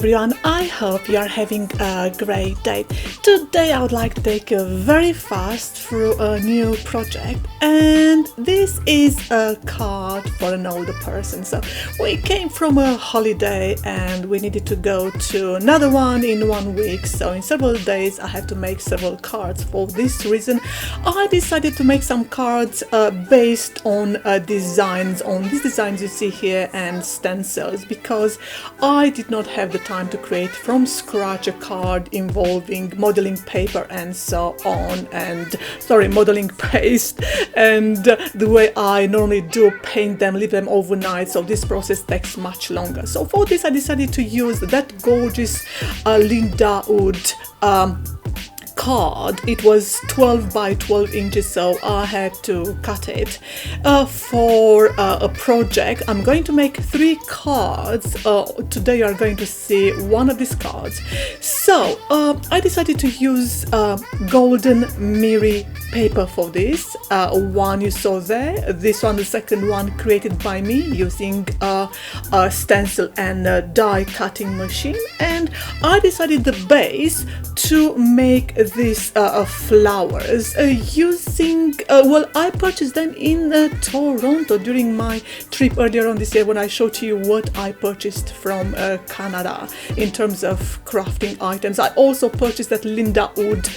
everyone, I hope you are having a great day. Today I would like to take you very fast through a new project, and this is a card for an older person. So we came from a holiday and we needed to go to another one in 1 week, so in several days I had to make several cards. For this reason I decided to make some cards based on designs, on these designs you see here, and stencils, because I did not have the time to create from scratch a card involving modeling paper and so on, and modeling paste, and the way I normally do, paint them, leave them overnight, so this process takes much longer. So for this I decided to use that gorgeous Linda Wood card. It was 12 by 12 inches, so I had to cut it for a project. I'm going to make 3 cards. Today you are going to see one of these cards. So I decided to use golden mirror paper for this. One you saw there, this one, the second one, created by me using a stencil and a die cutting machine, and I decided the base to make these flowers using I purchased them in Toronto during my trip earlier on this year, when I showed you what I purchased from Canada in terms of crafting items. I also purchased that Linda Wood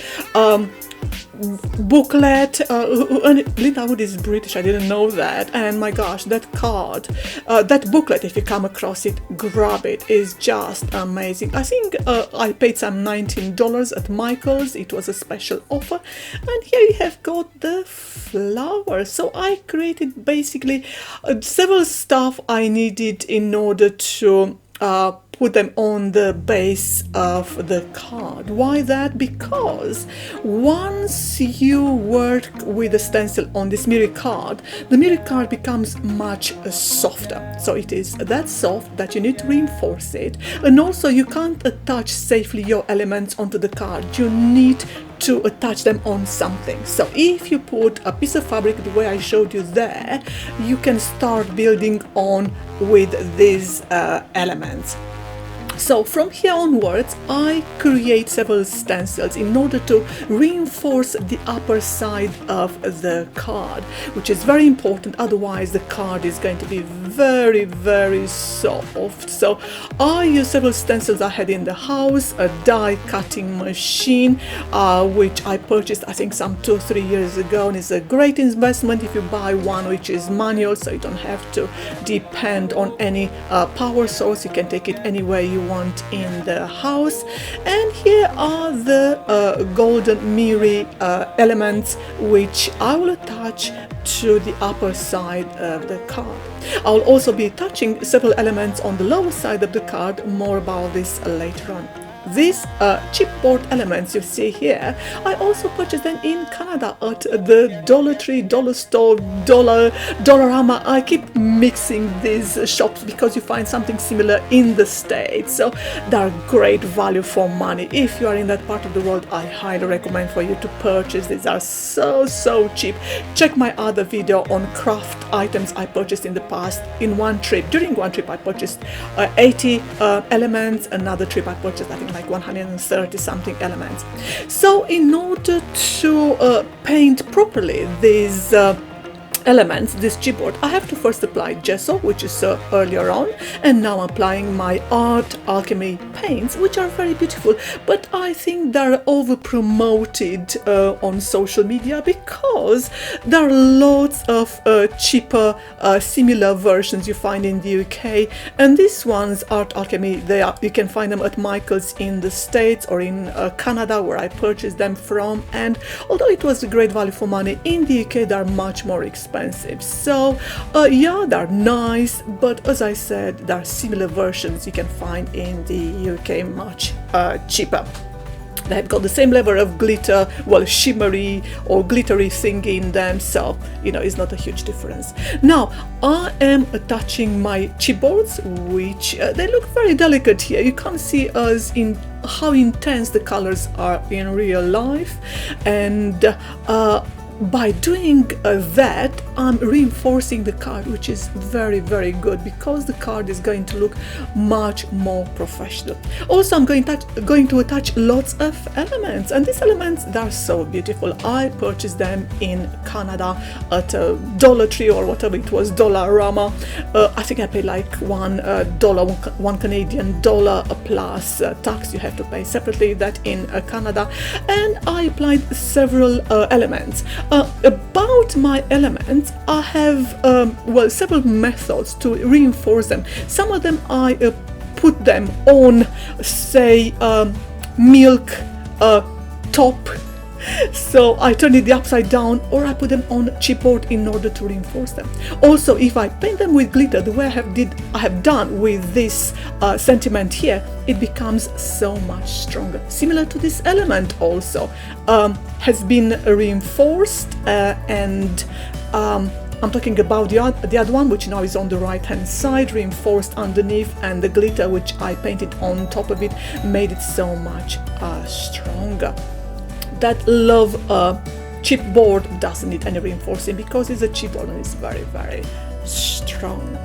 booklet. Linda Wood is British, I didn't know that, and my gosh, that card, that booklet, if you come across it, grab it, is just amazing. I think I paid some $19 at Michael's. It was a special offer, and here you have got the flowers. So I created basically several stuff I needed in order to put them on the base of the card. Why that? Because once you work with a stencil on this mirror card, the mirror card becomes much softer. So it is that soft that you need to reinforce it, and also you can't attach safely your elements onto the card. You need to attach them on something. So if you put a piece of fabric the way I showed you there, you can start building on with these elements. So from here onwards I create several stencils in order to reinforce the upper side of the card, which is very important, otherwise the card is going to be very, very soft. So I use several stencils I had in the house, a die cutting machine which I purchased I think some 2-3 years ago, and it's a great investment if you buy one which is manual, so you don't have to depend on any power source. You can take it anywhere you want in the house. And here are the golden mirror elements which I will attach to the upper side of the card. I will also be attaching several elements on the lower side of the card. More about this later on. These chipboard elements you see here, I also purchased them in Canada at the Dollar Tree, Dollar Store, Dollarama. I keep mixing these shops because you find something similar in the States, so they're great value for money. If you are in that part of the world, I highly recommend for you to purchase. These are so cheap. Check my other video on craft items I purchased in the past. In one trip, during one trip I purchased 80 elements. Another trip I purchased I think like 130 something elements. So in order to paint properly these elements, this chipboard, I have to first apply gesso, which is earlier on, and now I'm applying my Art Alchemy paints, which are very beautiful, but I think they're over promoted on social media because there are lots of cheaper similar versions you find in the UK, and these ones, Art Alchemy, you can find them at Michael's in the States or in Canada, where I purchased them from, and although it was a great value for money, in the UK they're much more expensive. So yeah, they're nice, but as I said, there are similar versions you can find in the UK much cheaper. They've got the same level of glitter, shimmery or glittery thing in them, so you know, it's not a huge difference. Now I am attaching my chipboards, which they look very delicate here. You can't see as in how intense the colors are in real life, and by doing that, I'm reinforcing the card, which is very, very good, because the card is going to look much more professional. Also, I'm going to attach lots of elements, and these elements, they're so beautiful. I purchased them in Canada at a Dollar Tree or whatever it was, Dollarama. I think I paid like $1 Canadian dollar plus tax. You have to pay separately that in Canada. And I applied several elements. About my elements, I have several methods to reinforce them. Some of them I put them on, say, milk top, so I turn it the upside down, or I put them on chipboard in order to reinforce them. Also, if I paint them with glitter, the way I have done with this sentiment here, it becomes so much stronger. Similar to this element also has been reinforced, and I'm talking about the other one, which now is on the right hand side, reinforced underneath, and the glitter which I painted on top of it made it so much stronger. That love chipboard doesn't need any reinforcing because it's a chipboard and it's very, very strong.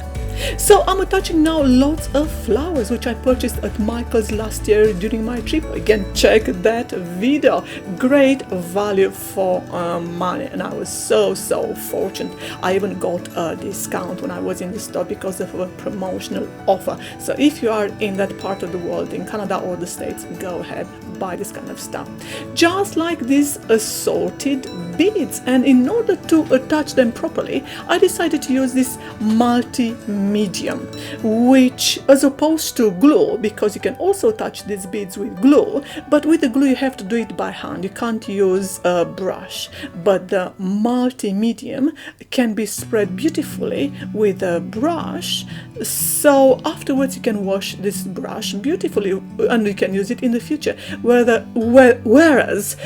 So I'm attaching now lots of flowers which I purchased at Michael's last year during my trip. Again, check that video. Great value for money, and I was so fortunate. I even got a discount when I was in the store because of a promotional offer. So if you are in that part of the world, in Canada or the States, go ahead, buy this kind of stuff. Just like these assorted beads, and in order to attach them properly, I decided to use this multi-medium, which, as opposed to glue, because you can also attach these beads with glue, but with the glue you have to do it by hand, you can't use a brush, but the multi-medium can be spread beautifully with a brush, so afterwards you can wash this brush beautifully and you can use it in the future. Whereas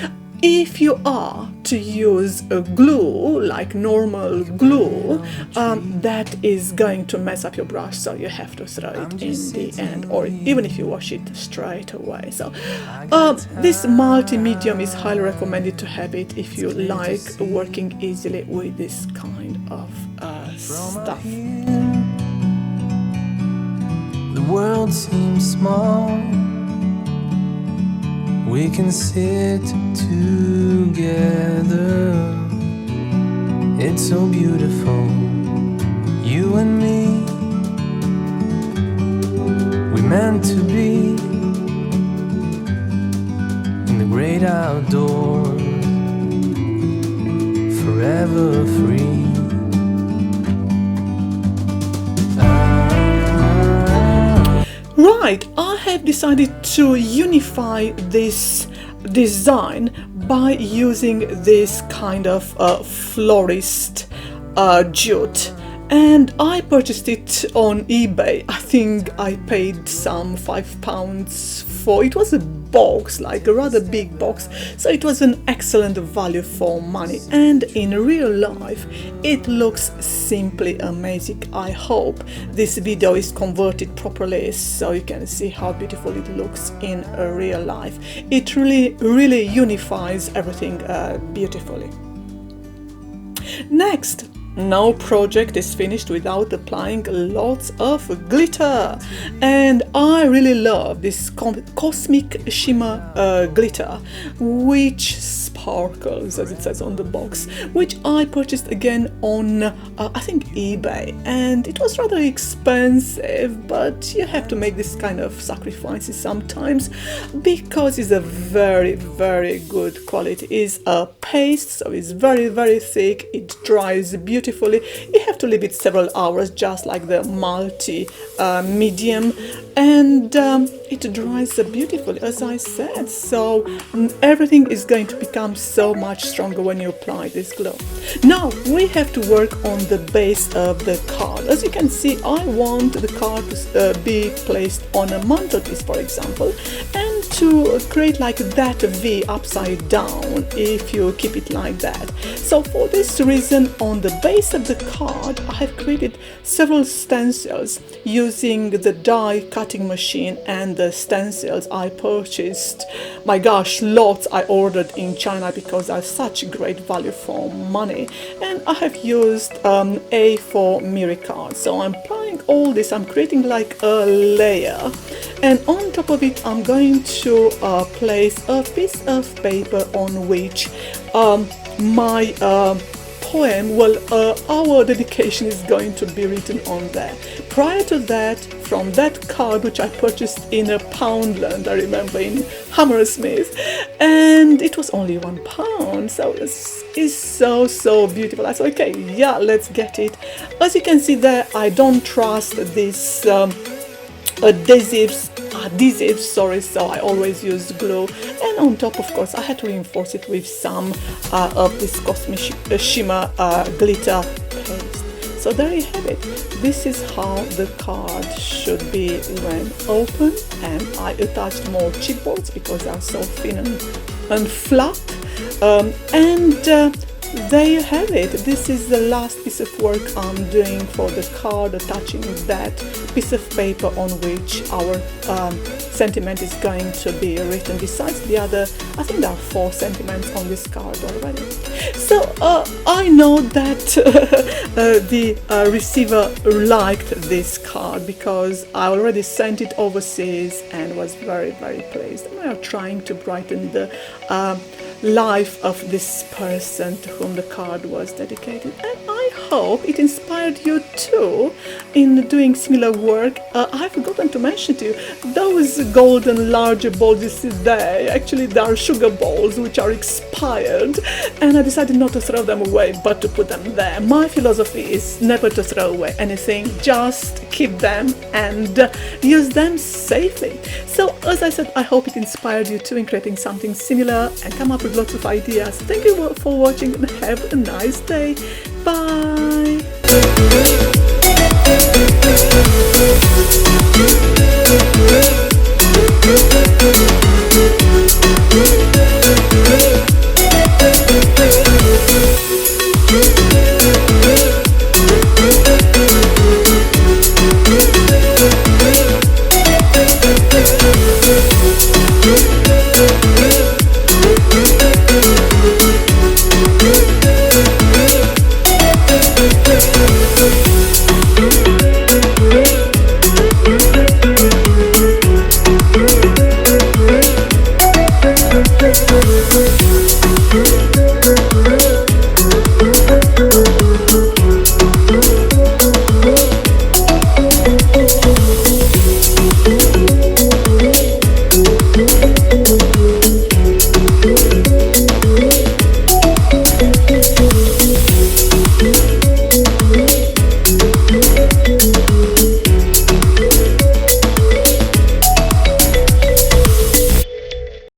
if you are to use a glue, like normal glue, that is going to mess up your brush, so you have to throw it in the end, or even if you wash it straight away. So this multi-medium is highly recommended to have it if you like working easily with this kind of stuff. The world seems small. We can sit together. It's so beautiful, you and me. We meant to be in the great outdoors, forever free. Right, I have decided to unify this design by using this kind of florist jute, and I purchased it on eBay. I think I paid some £5 for it. Was a box, like a rather big box, so it was an excellent value for money, and in real life it looks simply amazing. I hope this video is converted properly so you can see how beautiful it looks in real life. It really unifies everything beautifully. Next, no project is finished without applying lots of glitter, and I really love this cosmic shimmer glitter, which sparkles, as it says on the box, which I purchased again on I think eBay, and it was rather expensive, but you have to make this kind of sacrifices sometimes because it's a very good quality. It's a paste, so it's very thick. It dries beautifully. You have to leave it several hours, just like the multi medium, and it dries beautifully, as I said, so everything is going to become so much stronger when you apply this glue. Now we have to work on the base of the card. As you can see, I want the card to be placed on a mantelpiece, for example, and to create like that V upside down if you keep it like that. So for this reason, on the base of the card I have created several stencils using the die cutting machine and the stencils I purchased. My gosh, lots I ordered in China because they're such great value for money. And I have used A4 mirror cards. So I'm applying all this, I'm creating like a layer, and on top of it I'm going to place a piece of paper on which my poem, well, our dedication is going to be written on there. Prior to that, from that card which I purchased in a Poundland, I remember, in Hammersmith, and it was only £1, so it's so beautiful. I said, okay, yeah, let's get it. As you can see there, I don't trust this adhesives, so I always use glue, and on top, of course, I had to reinforce it with some of this Cosmic Shimmer glitter paste. So there you have it. This is how the card should be when open, and I attached more chipboards because they are so thin and flat, and there you have it. This is the last piece of work I'm doing for the card, attaching that piece of paper on which our sentiment is going to be written. Besides the other, I think there are 4 sentiments on this card already. So I know that the receiver liked this card because I already sent it overseas and was very pleased. We are trying to brighten the life of this person to whom the card was dedicated, and I hope it inspired you too in doing similar work. I've forgotten to mention to you, those golden larger balls you see there, actually they are sugar balls which are expired, and I decided not to throw them away but to put them there. My philosophy is never to throw away anything, just keep them and use them safely. So as I said, I hope it inspired you too in creating something similar and come up with lots of ideas. Thank you for watching and have a nice day. Bye.